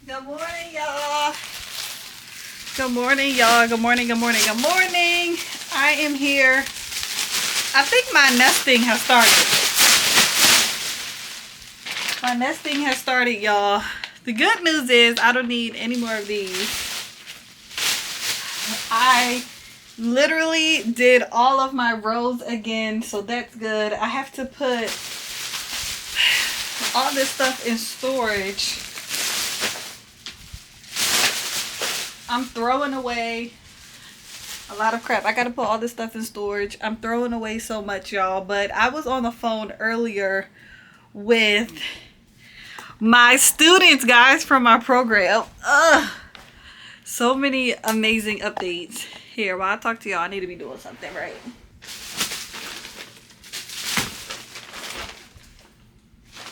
Good morning, y'all. Good morning, y'all. Good morning, good morning, good morning. I am here. I think my nesting has started. My nesting has started, y'all. The good news is I don't need any more of these. I literally did all of my rows again, so that's good. I have to put all this stuff in storage. I'm throwing away a lot of crap. I gotta put all this stuff in storage. I'm throwing away so much, y'all. But I was on the phone earlier with my students, guys, from my program. So many amazing updates. Here, while I talk to y'all, I need to be doing something right.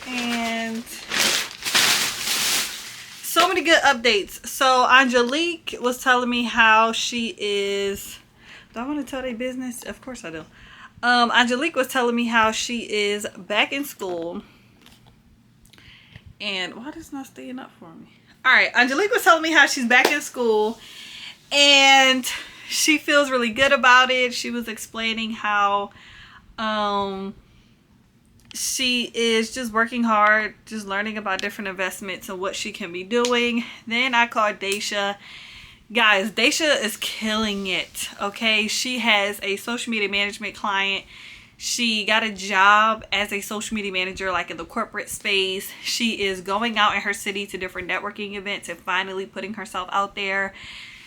And so many good updates. So Angelique was telling me how she is. Do I want to tell their business? Of course I do. Angelique was telling me how she is back in school. And why does not staying up for me? All right, Angelique was telling me how she's back in school and she feels really good about it. She was explaining how she is just working hard, just learning about different investments and what she can be doing. Then I called Daisha. Guys, Daisha is killing it, okay? She has a social media management client. She got a job as a social media manager, like in the corporate space. She is going out in her city to different networking events and finally putting herself out there.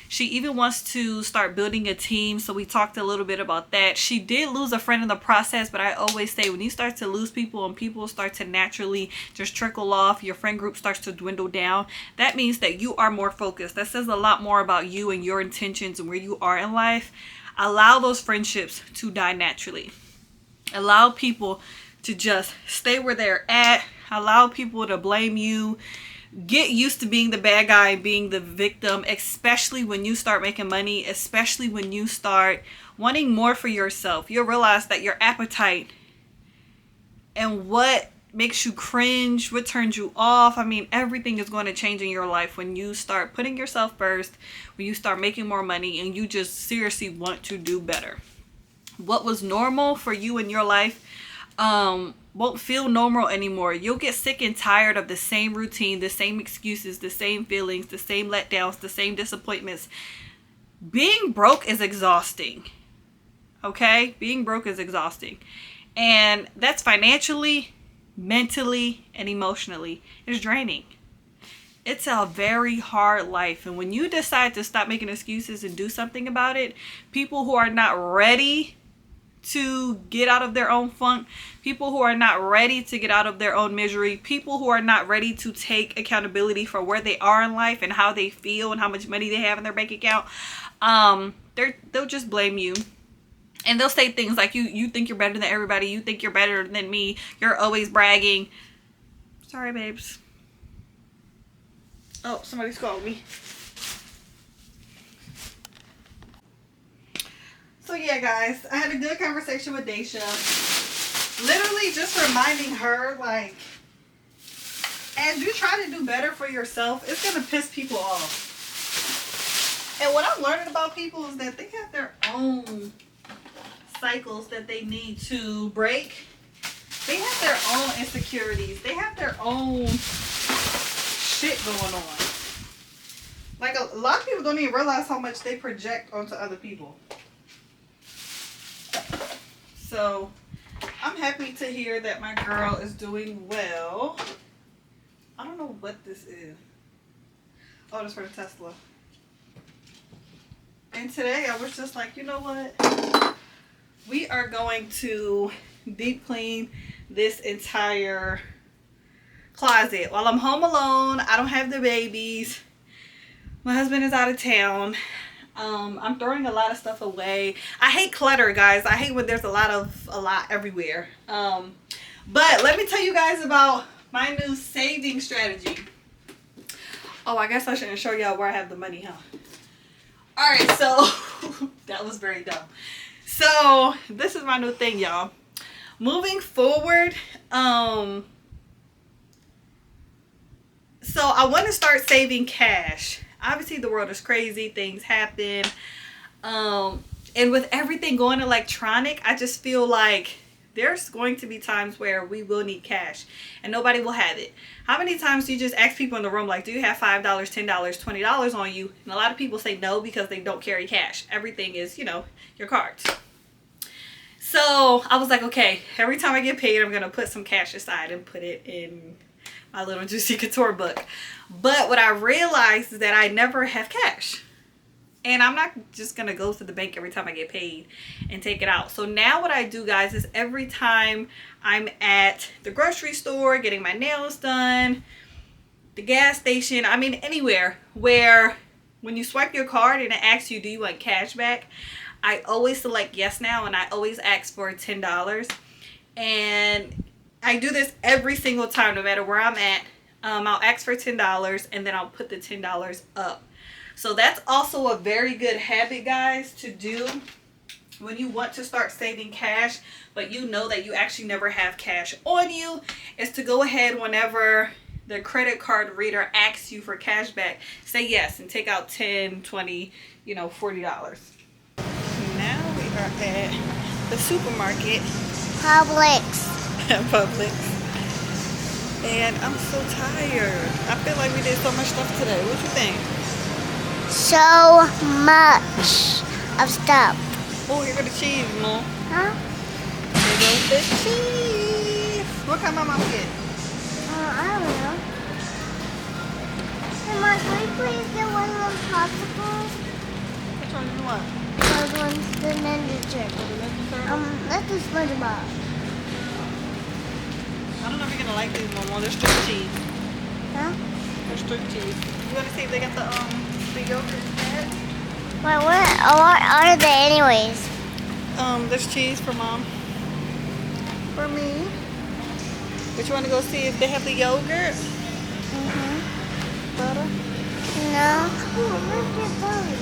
She even wants to start building a team, so we talked a little bit about that. She did lose a friend in the process, but I always say when you start to lose people and people start to naturally just trickle off, your friend group starts to dwindle down, that means that you are more focused. That says a lot more about you and your intentions and where you are in life. Allow those friendships to die naturally. Allow people to just stay where they're at. Allow people to blame you. Get used to being the bad guy and being the victim, especially when you start making money, especially when you start wanting more for yourself. You'll realize that your appetite and what makes you cringe, what turns you off, I mean, everything is going to change in your life when you start putting yourself first, when you start making more money and you just seriously want to do better. What was normal for you in your life won't feel normal anymore. You'll get sick and tired of the same routine, the same excuses, the same feelings, the same letdowns, the same disappointments. Being broke is exhausting. Okay? Being broke is exhausting. And that's financially, mentally, and emotionally. It's draining. It's a very hard life. And when you decide to stop making excuses and do something about it, people who are not ready to get out of their own funk, people who are not ready to get out of their own misery, people who are not ready to take accountability for where they are in life and how they feel and how much money they have in their bank account, they'll just blame you. And they'll say things like, you think you're better than everybody, you think you're better than me, you're always bragging. Sorry, babes. Oh, somebody's called me. So yeah, guys, I had a good conversation with Daisha. Literally just reminding her, like, as you try to do better for yourself, it's going to piss people off. And what I'm learning about people is that they have their own cycles that they need to break. They have their own insecurities. They have their own shit going on. Like, a lot of people don't even realize how much they project onto other people. So I'm happy to hear that my girl is doing well. I don't know what this is. Oh, that's for the Tesla. And today I was just like, you know what? We are going to deep clean this entire closet. While I'm home alone, I don't have the babies. My husband is out of town. I'm throwing a lot of stuff away. I hate clutter, guys. I hate when there's a lot everywhere. But let me tell you guys about my new saving strategy. Oh, I guess I shouldn't show y'all where I have the money, huh? All right, so that was very dumb. So this is my new thing, y'all. Moving forward, So I want to start saving cash. Obviously the world is crazy, things happen. And with everything going electronic, I just feel like there's going to be times where we will need cash and nobody will have it. How many times do you just ask people in the room, like, do you have $5, $10, $20 on you? And a lot of people say no because they don't carry cash. Everything is, you know, your cards. So I was like, okay, every time I get paid, I'm going to put some cash aside and put it in my little Juicy Couture book. But what I realized is that I never have cash. And I'm not just going to go to the bank every time I get paid and take it out. So now what I do, guys, is every time I'm at the grocery store getting my nails done, the gas station, I mean anywhere where when you swipe your card and it asks you, do you want cash back? I always select yes now, and I always ask for $10. And I do this every single time, no matter where I'm at. I'll ask for $10 and then I'll put the $10 up. So that's also a very good habit, guys, to do when you want to start saving cash, but you know that you actually never have cash on you, is to go ahead whenever the credit card reader asks you for cash back, say yes and take out 10, 20, you know, $40. Now we are at the supermarket. Publix. Publix. And I'm so tired. I feel like we did so much stuff today. What you think? So much of stuff. Oh, here go the cheese, Mom. Huh? Here goes the cheese. What kind my mom get? I don't know. Hey, Mom, can we please get one of those popsicles? Which one do you want? Those ones, the Ninja Turtle. The Ninja Turtle? Let's do SpongeBob. I don't know if you're gonna like these, Mom. They're straight cheese. Huh? They're straight cheese. You wanna see if they got the yogurt instead? Wait, what are they anyways? There's cheese for Mom. For me. But you wanna go see if they have the yogurt? Butter? No. Look at those.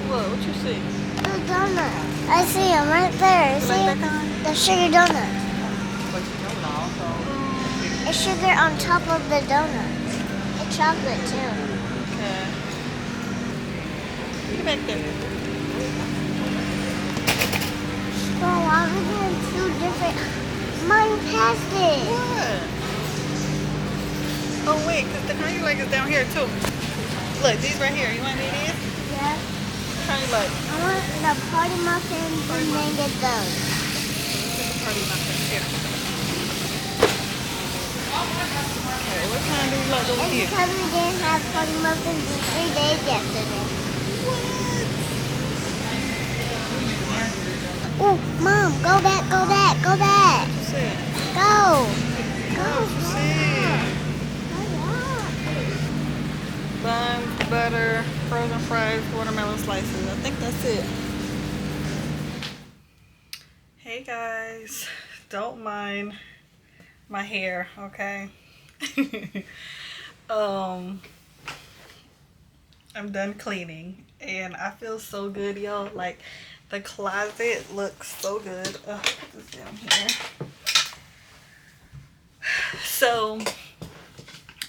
What you see? The donut. I see them right there. You See like that kind? the sugar donut. But you don't know, so. It's sugar on top of the donut. It's chocolate too. Okay. Get back there. So why are we doing two different? Mine passed it. What? Oh wait, cause the kind you like is down here too. Look, these right here. You want any of these? Yeah. What kind you like? I want the party muffins and then get those. Party muffins here. Okay, what kind do you like over here? Because we didn't have party muffins in 3 days yesterday. Oh, Mom, go back, go back, go back. What's that? Go. What's that? Buns, butter, frozen fries, watermelon slices. I think that's it. Hey guys, don't mind my hair, okay? I'm done cleaning and I feel so good, y'all. Like, the closet looks so good. Put this down here. So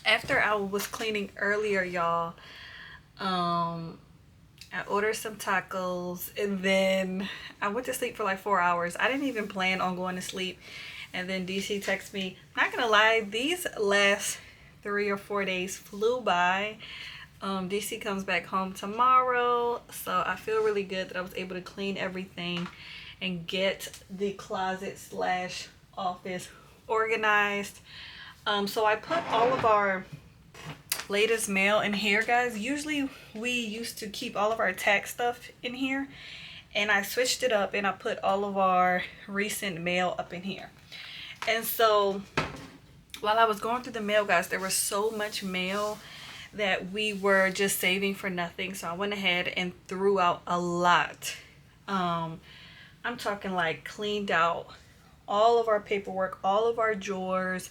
after I was cleaning earlier, y'all, I ordered some tacos and then I went to sleep for like 4 hours. I didn't even plan on going to sleep. And then DC texted me. I'm not gonna lie, these last 3 or 4 days flew by. DC comes back home tomorrow, so I feel really good that I was able to clean everything and get the closet slash office organized. So I put all of our latest mail in here, guys. Usually we used to keep all of our tax stuff in here, and I switched it up and I put all of our recent mail up in here. And so while I was going through the mail, guys, there was so much mail that we were just saving for nothing. So I went ahead and threw out a lot. I'm talking like cleaned out all of our paperwork, all of our drawers,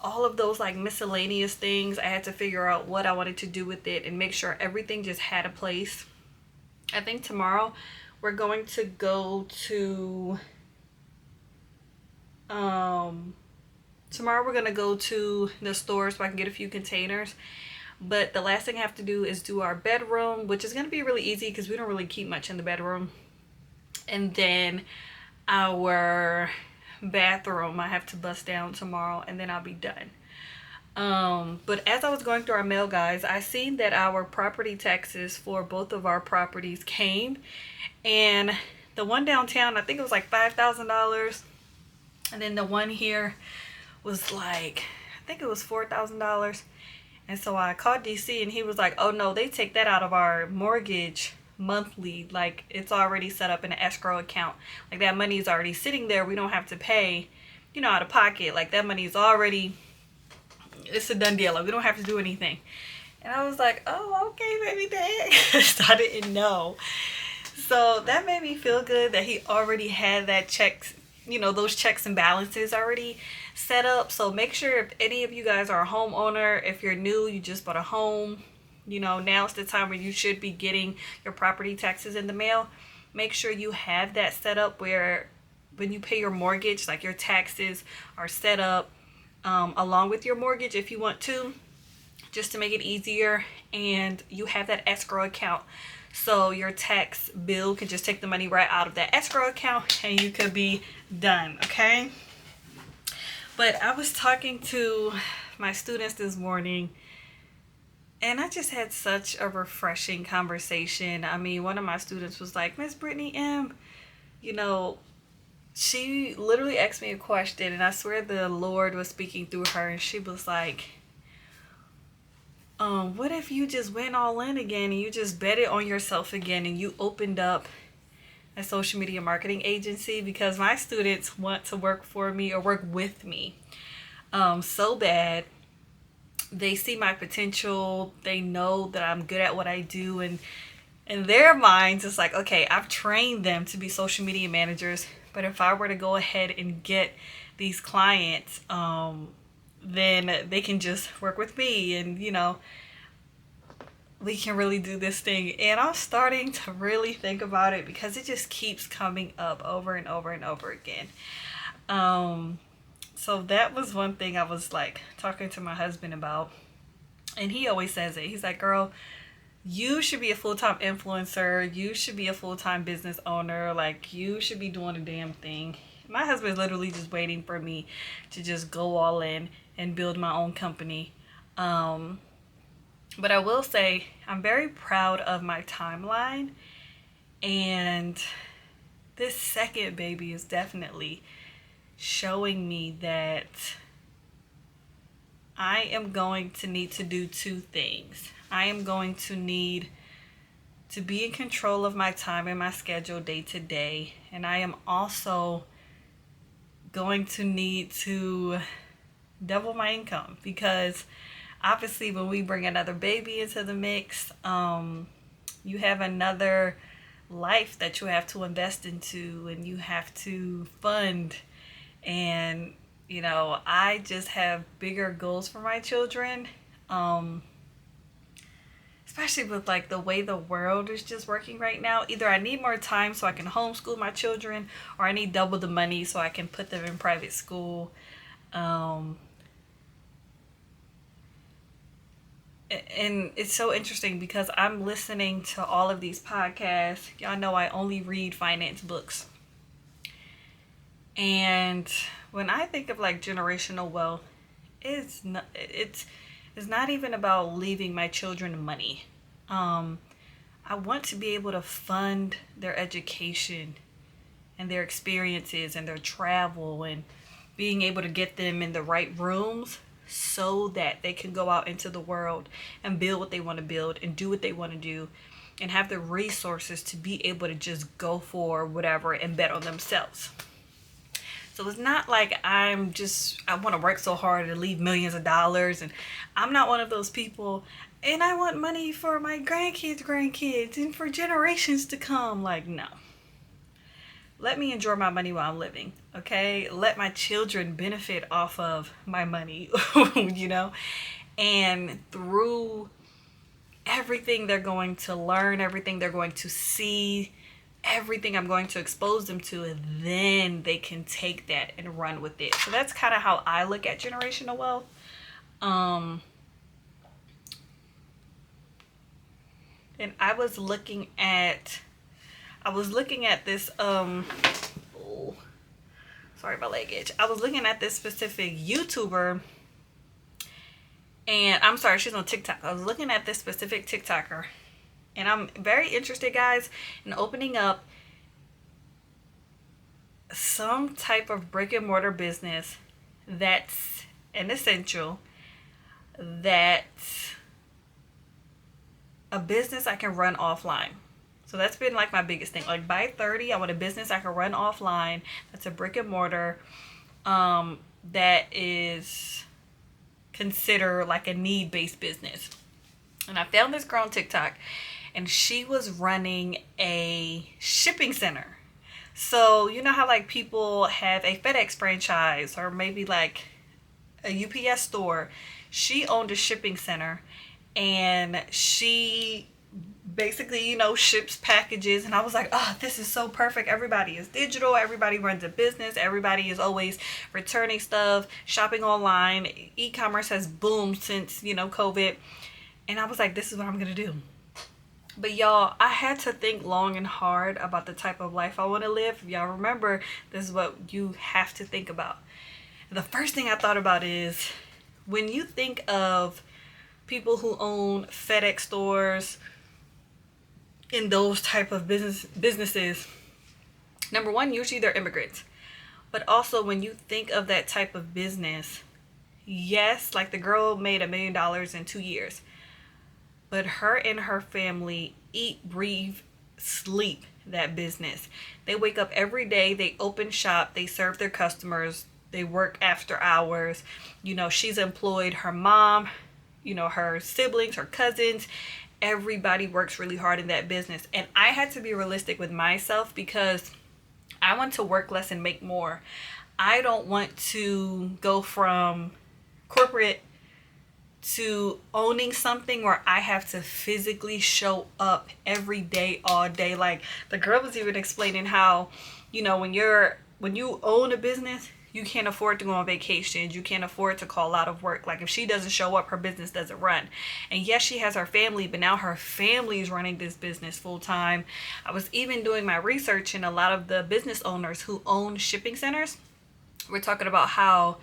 all of those like miscellaneous things. I had to figure out what I wanted to do with it and make sure everything just had a place. I think tomorrow we're going to go to Tomorrow we're gonna go to the store so I can get a few containers. But the last thing I have to do is do our bedroom, which is gonna be really easy because we don't really keep much in the bedroom. And then our bathroom I have to bust down tomorrow, and then I'll be done. But as I was going through our mail, guys, I seen that our property taxes for both of our properties came, and the one downtown, I think it was like $5,000, and then the one here was like, I think it was $4,000. And so I called DC, and he was like, oh no, they take that out of our mortgage monthly. Like, it's already set up in an escrow account. Like, that money is already sitting there. We don't have to pay, out of pocket. Like, that money is already, it's a done deal. Like, we don't have to do anything. And I was like, oh, okay, baby dad. So I didn't know. So that made me feel good that he already had that checks, those checks and balances already set up. So make sure, if any of you guys are a homeowner, if you're new, you just bought a home, now's the time where you should be getting your property taxes in the mail. Make sure you have that set up where when you pay your mortgage, like, your taxes are set up along with your mortgage if you want to, just to make it easier. And you have that escrow account, so your tax bill can just take the money right out of that escrow account and you could be done. Okay. But I was talking to my students this morning, and I just had such a refreshing conversation. I mean, one of my students was like, Miss Brittany M., she literally asked me a question, and I swear the Lord was speaking through her, and she was like, what if you just went all in again and you just bet it on yourself again and you opened up a social media marketing agency? Because my students want to work for me or work with me so bad. They see my potential. They know that I'm good at what I do, and in their minds it's like, okay, I've trained them to be social media managers, but if I were to go ahead and get these clients, then they can just work with me, and we can really do this thing. And I'm starting to really think about it because it just keeps coming up over and over and over again. So that was one thing I was like talking to my husband about, and he always says it. He's like, girl, you should be a full-time influencer. You should be a full-time business owner. Like, you should be doing a damn thing. My husband's literally just waiting for me to just go all in and build my own company. But I will say I'm very proud of my timeline, and this second baby is definitely showing me that I am going to need to do two things. I am going to need to be in control of my time and my schedule day to day, and I am also going to need to double my income, because obviously when we bring another baby into the mix, you have another life that you have to invest into and you have to fund. And I just have bigger goals for my children, especially with like the way the world is just working right now. Either I need more time so I can homeschool my children, or I need double the money so I can put them in private school. And it's so interesting because I'm listening to all of these podcasts. Y'all know I only read finance books. And when I think of like generational wealth, it's not even about leaving my children money. I want to be able to fund their education and their experiences and their travel, and being able to get them in the right rooms so that they can go out into the world and build what they want to build and do what they want to do, and have the resources to be able to just go for whatever and bet on themselves. So it's not like I want to work so hard to leave millions of dollars, and I'm not one of those people, and I want money for my grandkids and for generations to come. Like, no. Let me enjoy my money while I'm living, okay? Let my children benefit off of my money, and through everything they're going to learn, everything they're going to see, everything I'm going to expose them to, and then they can take that and run with it. So that's kind of how I look at generational wealth. And I was looking at this oh, sorry, my leg itch. I was looking at this specific YouTuber, and I'm sorry, she's on TikTok. I was looking at this specific TikToker, and I'm very interested, guys, in opening up some type of brick and mortar business that's an essential, that's a business I can run offline. So that's been like my biggest thing. Like by 30, I want a business I can run offline. That's a brick and mortar that is considered like a need-based business. And I found this girl on TikTok, and she was running a shipping center. So you know how like people have a FedEx franchise or maybe like a UPS store. She owned a shipping center, and she basically, ships packages. And I was like, oh, this is so perfect. Everybody is digital. Everybody runs a business. Everybody is always returning stuff, shopping online. E-commerce has boomed since, COVID. And I was like, this is what I'm going to do. But y'all, I had to think long and hard about the type of life I want to live. Y'all remember, this is what you have to think about. The first thing I thought about is when you think of people who own FedEx stores in those type of businesses, number one, usually they're immigrants. But also when you think of that type of business, yes, like the girl made $1 million in 2 years. But her and her family eat, breathe, sleep that business. They wake up every day, they open shop, they serve their customers, they work after hours. She's employed her mom, her siblings, her cousins. Everybody works really hard in that business. And I had to be realistic with myself because I want to work less and make more. I don't want to go from corporate to owning something where I have to physically show up every day, all day. Like the girl was even explaining how, when you own a business, you can't afford to go on vacations. You can't afford to call out of work. Like if she doesn't show up, her business doesn't run. And yes, she has her family, but now her family is running this business full time. I was even doing my research, and a lot of the business owners who own shipping centers, we're talking about how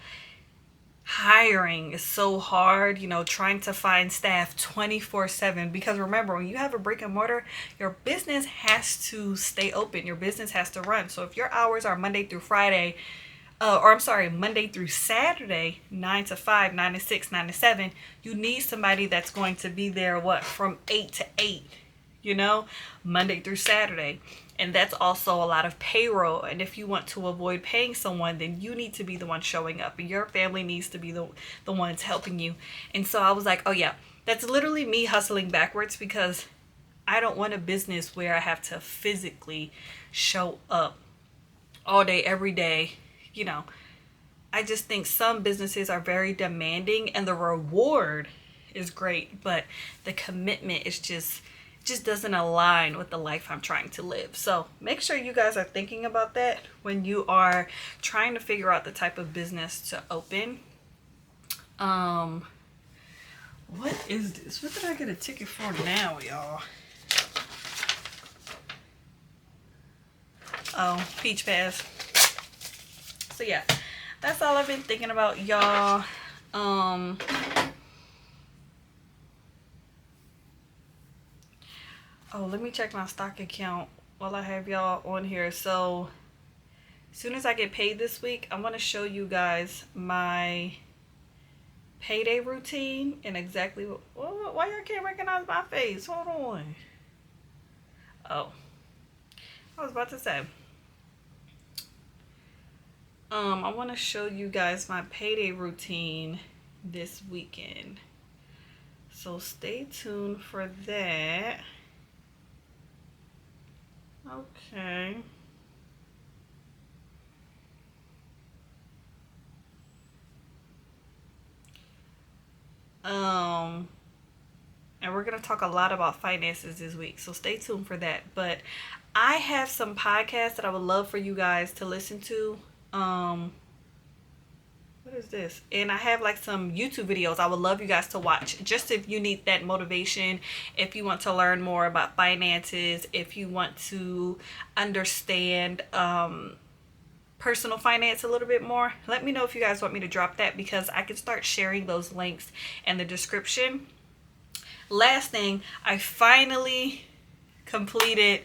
hiring is so hard, trying to find staff 24/7. Because remember, when you have a brick and mortar, your business has to stay open. Your business has to run. So if your hours are Monday through Saturday, 9 to 5, 9 to 6, 9 to 7, you need somebody that's going to be there, from 8 to 8, Monday through Saturday. And that's also a lot of payroll. And if you want to avoid paying someone, then you need to be the one showing up, and your family needs to be the ones helping you. And so I was like, oh yeah, that's literally me hustling backwards, because I don't want a business where I have to physically show up all day, every day. I just think some businesses are very demanding, and the reward is great, but the commitment is just doesn't align with the life I'm trying to live. So make sure you guys are thinking about that when you are trying to figure out the type of business to open. What is this? What did I get a ticket for now, y'all? Oh, Peach Pass. So yeah, that's all I've been thinking about, y'all. Oh, let me check my stock account while I have y'all on here. So as soon as I get paid this week, I want to show you guys my payday routine and exactly why y'all can't recognize my face. Hold on. Oh, I was about to say, I want to show you guys my payday routine this weekend. So stay tuned for that. Okay. and we're going to talk a lot about finances this week, so stay tuned for that. But I have some podcasts that I would love for you guys to listen to. What is this? And I have like some YouTube videos I would love you guys to watch, just if you need that motivation, if you want to learn more about finances, if you want to understand personal finance a little bit more. Let me know if you guys want me to drop that, because I can start sharing those links in the description. Last thing, I finally completed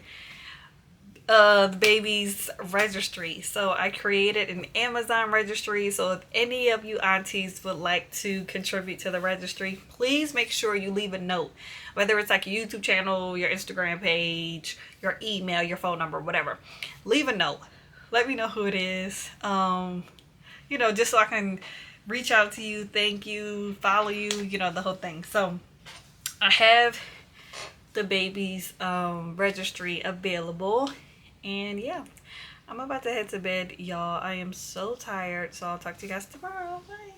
the baby's registry. So I created an Amazon registry. So if any of you aunties would like to contribute to the registry, please make sure you leave a note, whether it's like your YouTube channel, your Instagram page, your email, your phone number, whatever. Leave a note. Let me know who it is. You know, just so I can reach out to you, thank you, follow you, you know, the whole thing. So I have the baby's registry available. And yeah, I'm about to head to bed, y'all. I am so tired. So I'll talk to you guys tomorrow. Bye.